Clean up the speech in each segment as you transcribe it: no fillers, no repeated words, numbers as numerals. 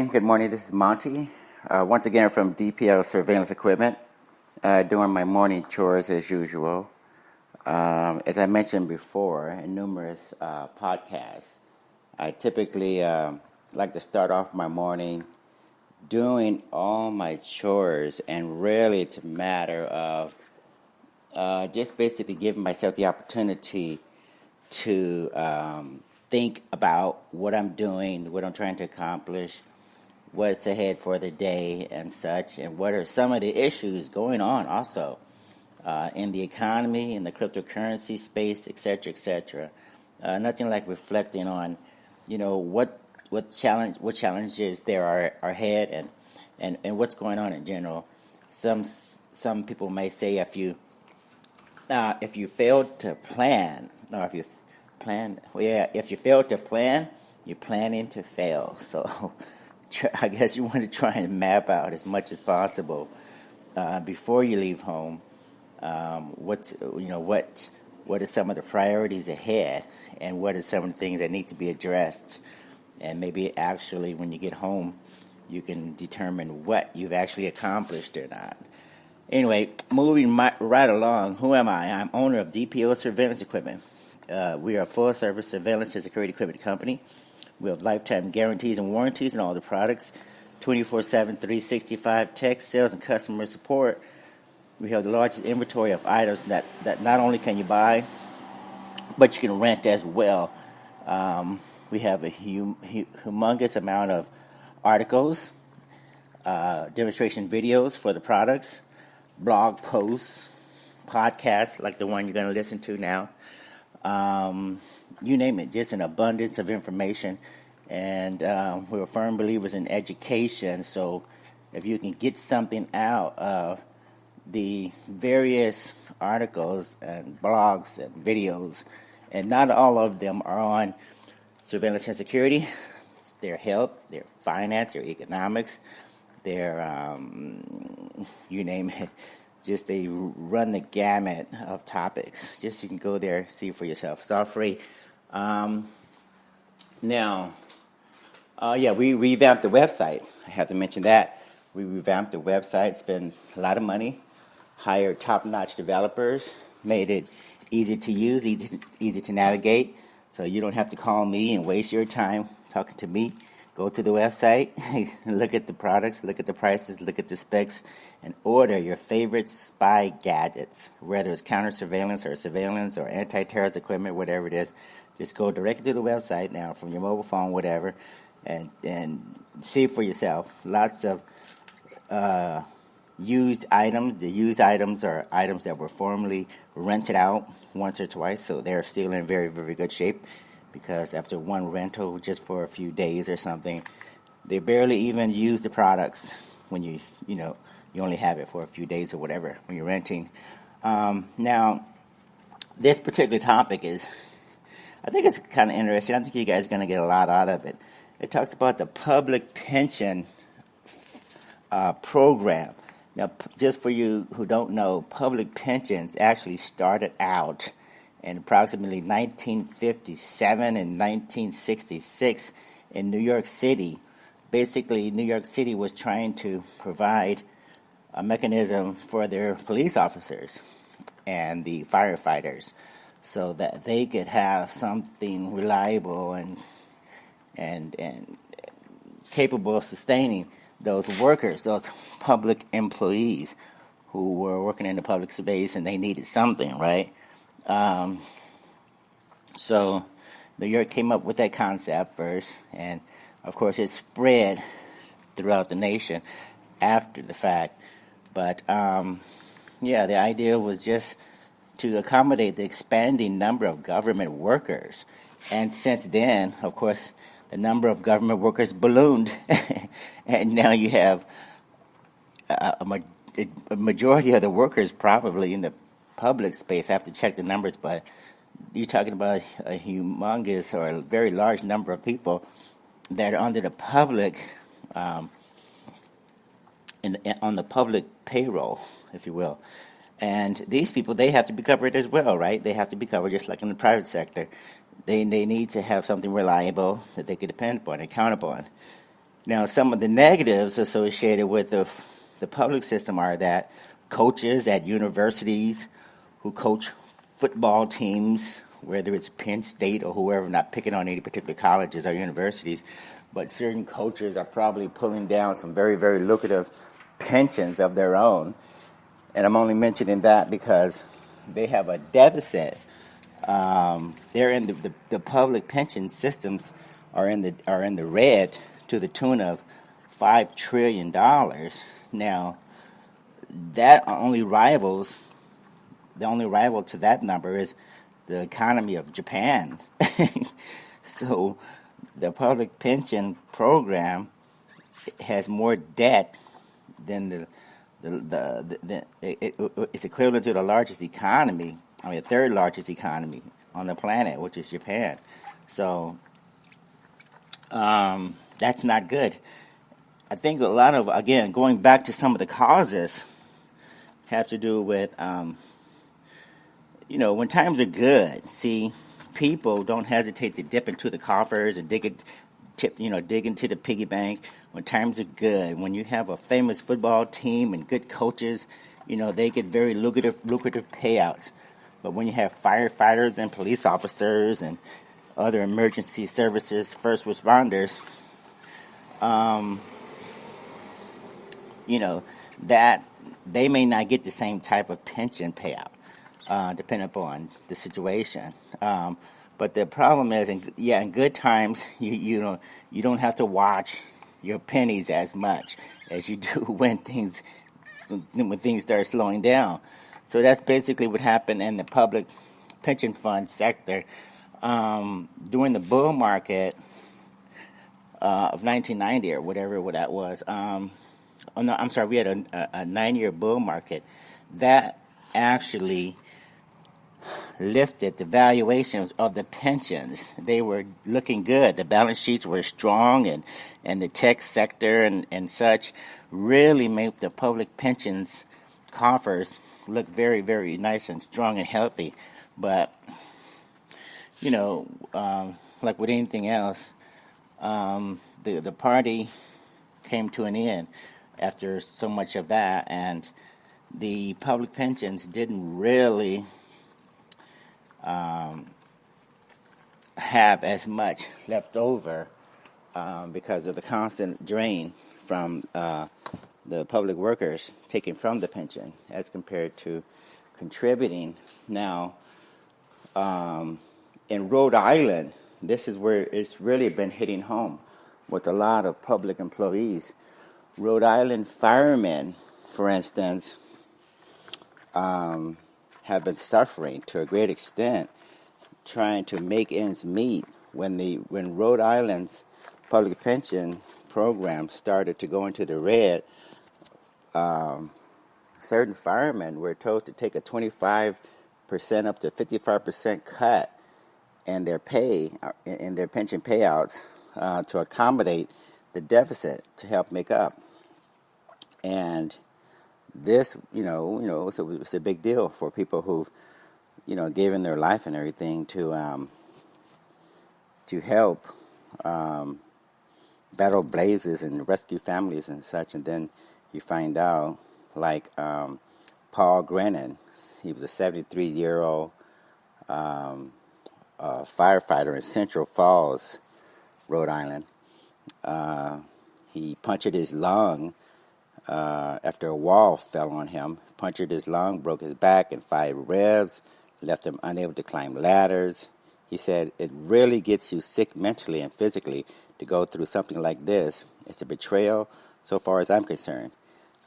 Good morning, this is Monty. Once again from DPL Surveillance Equipment, doing my morning chores as usual. As I mentioned before in numerous podcasts, I typically like to start off my morning doing all my chores, and really it's a matter of just basically giving myself the opportunity to think about what I'm doing, what I'm trying to accomplish, what's ahead for the day and such, and what are some of the issues going on also in the economy, in the cryptocurrency space, etc., etc. Nothing like reflecting on, what challenges there are ahead, and what's going on in general. Some people may say if you fail to plan, or if you fail to plan, you're planning to fail. So I guess you want to try and map out as much as possible before you leave home. What are some of the priorities ahead, and what are some of the things that need to be addressed? And maybe actually, when you get home, you can determine what you've actually accomplished or not. Anyway, moving right along. Who am I? I'm owner of DPO Surveillance Equipment. We are a full-service surveillance and security equipment company. We have lifetime guarantees and warranties on all the products, 24/7, 365 tech, sales, and customer support. We have the largest inventory of items that not only can you buy, but you can rent as well. We have a humongous amount of articles, demonstration videos for the products, blog posts, podcasts like the one you're going to listen to now. You name it, just an abundance of information. And we're firm believers in education, so if you can get something out of the various articles and blogs and videos, and not all of them are on surveillance and security, it's their health, their finance, their economics, their, you name it. Just they run the gamut of topics. Just you can go there, see for yourself. It's all free. We revamped the website. I have to mention that. We revamped the website, spent a lot of money, hired top-notch developers, made it easy to use, easy to navigate, so you don't have to call me and waste your time talking to me. Go to the website, look at the products, look at the prices, look at the specs, and order your favorite spy gadgets, whether it's counter surveillance or anti-terrorist equipment, whatever it is. Just go directly to the website now from your mobile phone, whatever, and see for yourself. Lots of used items. The used items are items that were formerly rented out once or twice, so they're still in very, very good shape. Because after one rental, just for a few days or something, they barely even use the products when you only have it for a few days or whatever when you're renting. Now, this particular topic I think it's kind of interesting. I think you guys are going to get a lot out of it. It talks about the public pension program. Now, just for you who don't know, public pensions actually started out in approximately 1957 and 1966 in New York City. Basically, New York City was trying to provide a mechanism for their police officers and the firefighters so that they could have something reliable and capable of sustaining those workers, those public employees who were working in the public space, and they needed something, right? So New York came up with that concept first, and of course it spread throughout the nation after the fact. But the idea was just to accommodate the expanding number of government workers. And since then, of course, the number of government workers ballooned, and now you have a majority of the workers probably in the public space. I have to check the numbers, but you're talking about a humongous or a very large number of people that are under the public, on the public payroll, if you will. And these people, they have to be covered as well, right? They have to be covered just like in the private sector. They need to have something reliable that they can depend upon and count upon. Now, some of the negatives associated with the public system are that coaches at universities who coach football teams, whether it's Penn State or whoever, not picking on any particular colleges or universities, but certain coaches are probably pulling down some very, very lucrative pensions of their own. And I'm only mentioning that because they have a deficit. They're in the public pension systems are in the red to the tune of $5 trillion. Now, that only rivals the only rival to that number is the economy of Japan. So the public pension program has more debt than it's equivalent to the largest economy, the third largest economy on the planet, which is Japan. So that's not good. I think a lot of, again, going back to some of the causes, have to do with, when times are good. See, people don't hesitate to dip into the coffers and dig into the piggy bank when times are good. When you have a famous football team and good coaches, they get very lucrative payouts. But when you have firefighters and police officers and other emergency services, first responders, that they may not get the same type of pension payout, depending upon the situation. But the problem is, in good times, you don't have to watch your pennies as much as you do when things start slowing down. So that's basically what happened in the public pension fund sector during the bull market of 1990 or whatever that was. We had a 9-year bull market that actually lifted the valuations of the pensions. They were looking good. The balance sheets were strong, and the tech sector and such really made the public pensions coffers look very, very nice and strong and healthy. But, like with anything else, the party came to an end after so much of that, and the public pensions didn't really have as much left over because of the constant drain from the public workers taking from the pension as compared to contributing. Now, in Rhode Island, this is where it's really been hitting home with a lot of public employees. Rhode Island firemen, for instance, have been suffering to a great extent trying to make ends meet. When Rhode Island's public pension program started to go into the red, certain firemen were told to take a 25% up to 55% cut in their pay, in their pension payouts, to accommodate the deficit to help make up. And this, it's a big deal for people who've, given their life and everything to help battle blazes and rescue families and such. And then you find out, like Paul Grennan, he was a 73-year-old firefighter in Central Falls, Rhode Island. He punctured his lung after a wall fell on him. Punctured his lung, broke his back and 5 ribs, left him unable to climb ladders. He said, it really gets you sick mentally and physically to go through something like this. It's a betrayal so far as I'm concerned.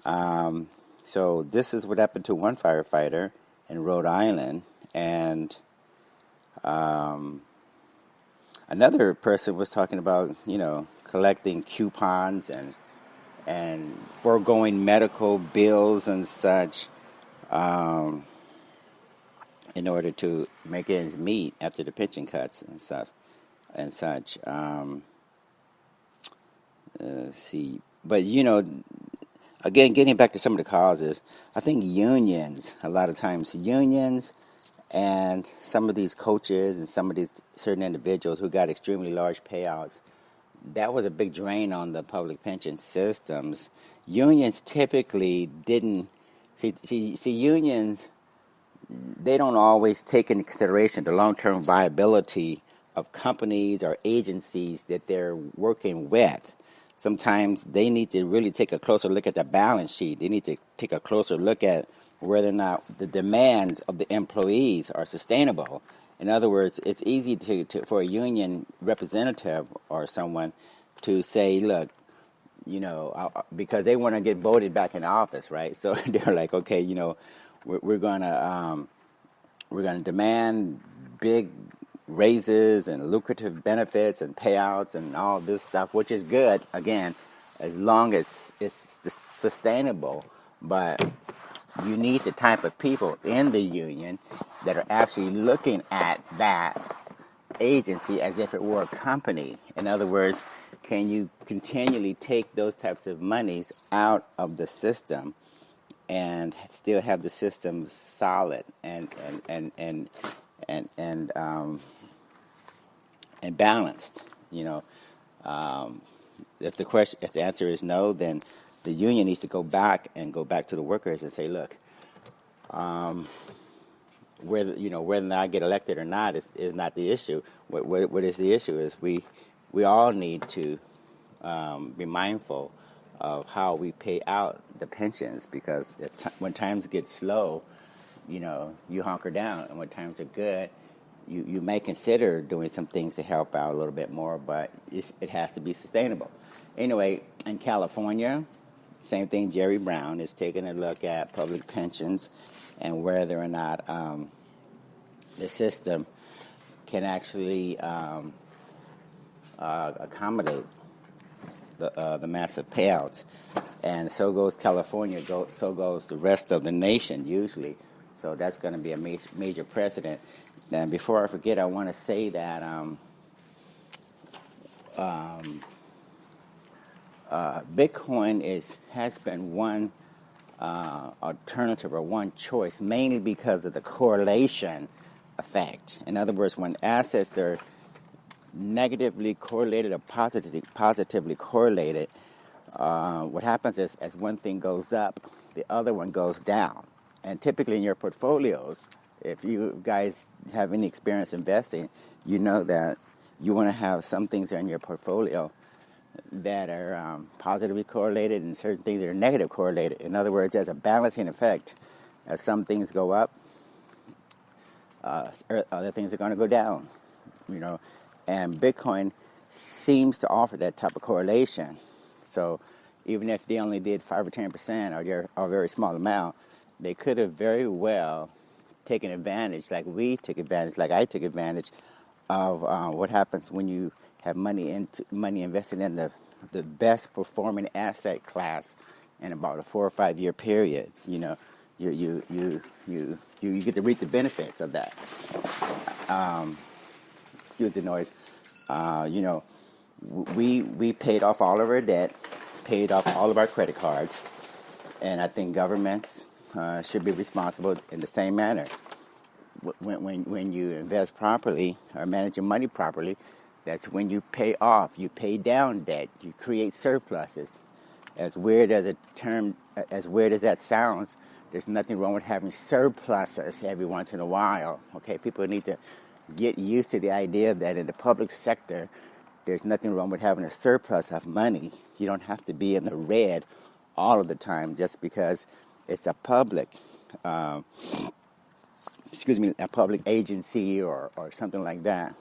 So this is what happened to one firefighter in Rhode Island. And another person was talking about, collecting coupons and foregoing medical bills and such in order to make ends meet after the pension cuts and stuff and such. See, but again, getting back to some of the causes, I think unions, a lot of times unions and some of these coaches and some of these certain individuals who got extremely large payouts, that was a big drain on the public pension systems. Unions typically didn't see unions. They don't always take into consideration the long-term viability of companies or agencies that they're working with. Sometimes they need to really take a closer look at the balance sheet. They need to take a closer look at whether or not the demands of the employees are sustainable. In other words, it's easy for a union representative or someone to say, look, because they want to get voted back in office, right? So they're like, okay, we're gonna demand big raises and lucrative benefits and payouts and all this stuff, which is good, again, as long as it's sustainable. But you need the type of people in the union that are actually looking at that agency as if it were a company. In other words, can you continually take those types of monies out of the system and still have the system solid and balanced? If the answer is no, then the union needs to go back to the workers and say, look, whether or not I get elected or not is not the issue. What is the issue is we all need to be mindful of how we pay out the pensions, because when times get slow, you hunker down, and when times are good, you may consider doing some things to help out a little bit more, but it has to be sustainable. Anyway, in California, same thing. Jerry Brown is taking a look at public pensions and whether or not the system can actually accommodate the massive payouts. And so goes California, so goes the rest of the nation usually. So that's going to be a major precedent. And before I forget, I want to say that Bitcoin has been one alternative or one choice, mainly because of the correlation effect. In other words, when assets are negatively correlated or positively correlated, what happens is as one thing goes up, the other one goes down. And typically in your portfolios, if you guys have any experience investing, you know that you want to have some things in your portfolio that are positively correlated and certain things that are negative correlated. In other words, there's a balancing effect. As some things go up, other things are going to go down, And Bitcoin seems to offer that type of correlation. So even if they only did 5 or 10% or they're a very small amount, they could have very well taken advantage, like I took advantage of what happens when you have money invested in the best performing asset class in about a 4 or 5 year period. You get to reap the benefits of that. Excuse the noise. We paid off all of our debt, paid off all of our credit cards, and I think governments should be responsible in the same manner. When you invest properly or manage your money properly, that's when you pay off, you pay down debt, you create surpluses. As weird as that sounds, there's nothing wrong with having surpluses every once in a while. Okay, people need to get used to the idea that in the public sector, there's nothing wrong with having a surplus of money. You don't have to be in the red all of the time just because it's a public, a public agency or something like that.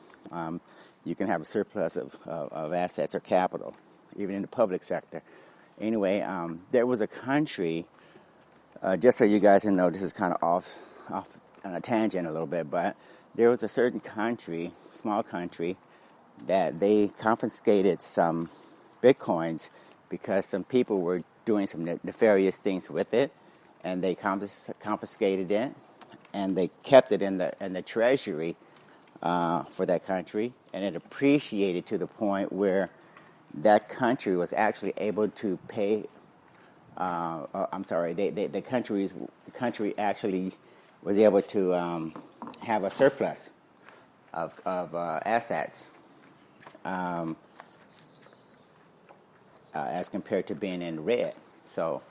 You can have a surplus of assets or capital, even in the public sector. Anyway, there was a country, just so you guys know, this is kind of off on a tangent a little bit, but there was a certain country, small country, that they confiscated some Bitcoins because some people were doing some nefarious things with it, and they confiscated it, and they kept it in the treasury for that country, and it appreciated to the point where that country was actually able to pay. The country actually was able to have a surplus of assets. as compared to being in red. So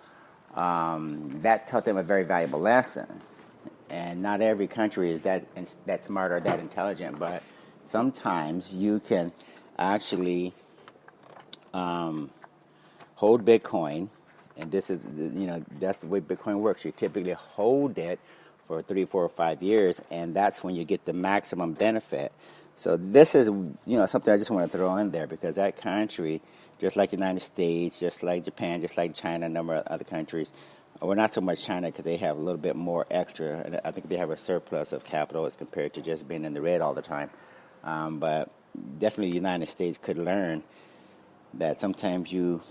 that taught them a very valuable lesson. And not every country is that smart or that intelligent, but sometimes you can actually hold Bitcoin, and this is, that's the way Bitcoin works. You typically hold it for 3, 4, or 5 years, and that's when you get the maximum benefit. So this is, something I just want to throw in there, because that country, just like the United States, just like Japan, just like China, a number of other countries, well, not so much China because they have a little bit more extra, and I think they have a surplus of capital as compared to just being in the red all the time. But definitely the United States could learn that sometimes you,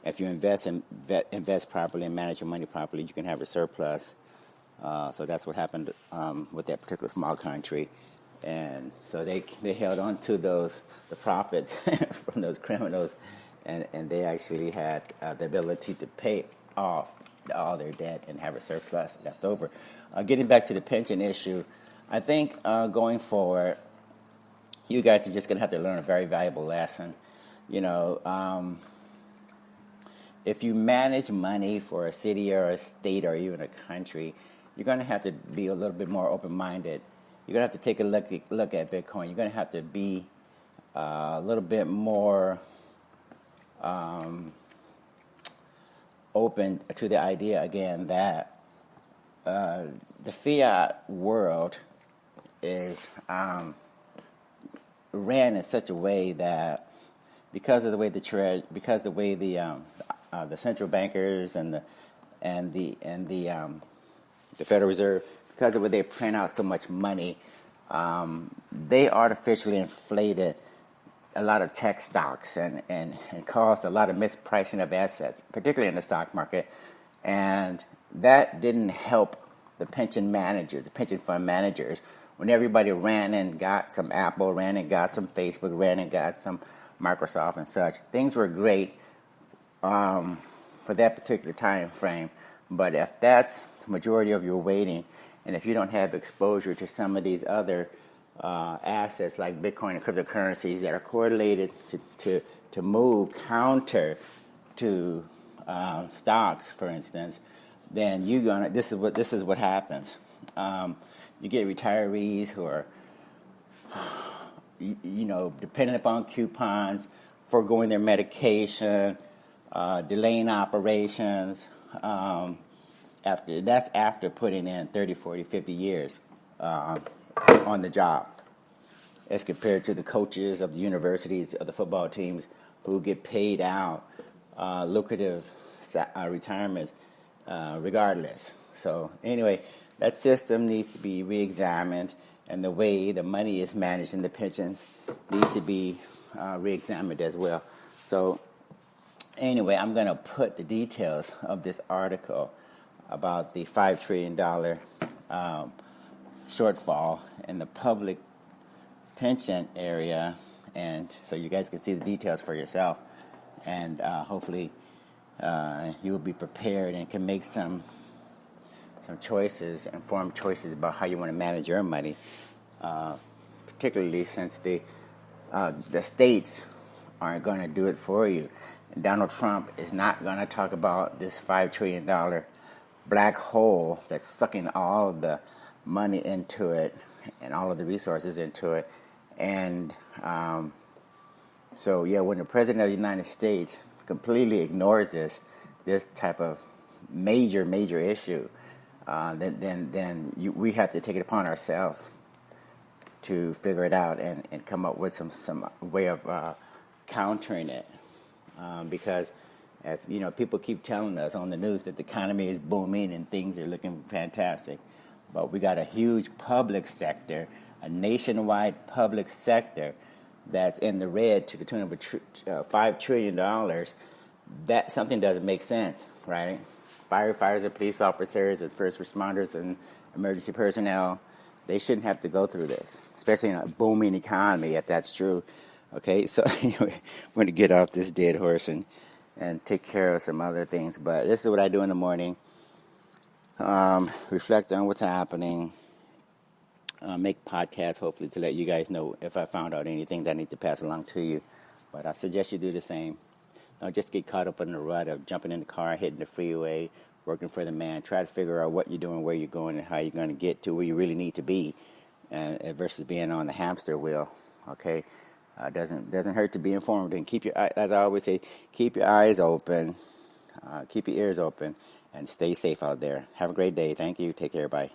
if you invest properly and manage your money properly, you can have a surplus. So that's what happened with that particular small country. And so they held on to the profits from those criminals, and they actually had the ability to pay off all their debt and have a surplus left over. Getting back to the pension issue, I think going forward, you guys are just going to have to learn a very valuable lesson. If you manage money for a city or a state or even a country, you're going to have to be a little bit more open-minded. You're going to have to take a look at Bitcoin. You're going to have to be a little bit more open to the idea, again, that the fiat world is ran in such a way that because of the way the central bankers and the Federal Reserve, because of the way they print out so much money, they artificially inflated a lot of tech stocks and caused a lot of mispricing of assets, particularly in the stock market, and that didn't help the pension fund managers. When everybody ran and got some Apple, ran and got some Facebook, ran and got some Microsoft and such, things were great for that particular time frame. But if that's the majority of your weighting, and if you don't have exposure to some of these other assets like Bitcoin and cryptocurrencies that are correlated to move counter to stocks, for instance, then this is what happens. You get retirees who are, dependent upon coupons, foregoing their medication, delaying operations. After putting in 30, 40, 50 years on the job, as compared to the coaches of the universities, of the football teams, who get paid out lucrative retirements regardless. So anyway, that system needs to be re-examined, and the way the money is managed in the pensions needs to be re-examined as well. So anyway, I'm going to put the details of this article about the $5 trillion shortfall in the public pension area, and so you guys can see the details for yourself, and hopefully you will be prepared and can make some informed choices about how you want to manage your money, particularly since the states aren't going to do it for you. And Donald Trump is not going to talk about this $5 trillion black hole that's sucking all of the money into it and all of the resources into it. And when the President of the United States completely ignores this type of major issue, then we have to take it upon ourselves to figure it out and come up with some way of countering it. Because if people keep telling us on the news that the economy is booming and things are looking fantastic, but we got a huge public sector, a nationwide public sector that's in the red to the tune of $5 trillion. That something doesn't make sense, right? Firefighters and police officers and first responders and emergency personnel, they shouldn't have to go through this, especially in a booming economy, if that's true. Okay, so anyway, I'm going to get off this dead horse and take care of some other things. But this is what I do in the morning. Reflect on what's happening. Make podcasts, hopefully, to let you guys know if I found out anything that I need to pass along to you. But I suggest you do the same. Don't just get caught up in the rut of jumping in the car, hitting the freeway, working for the man. Try to figure out what you're doing, where you're going, and how you're going to get to where you really need to be, and versus being on the hamster wheel. Okay, doesn't hurt to be informed, and keep your, as I always say, keep your eyes open, keep your ears open, and stay safe out there. Have a great day. Thank you. Take care. Bye.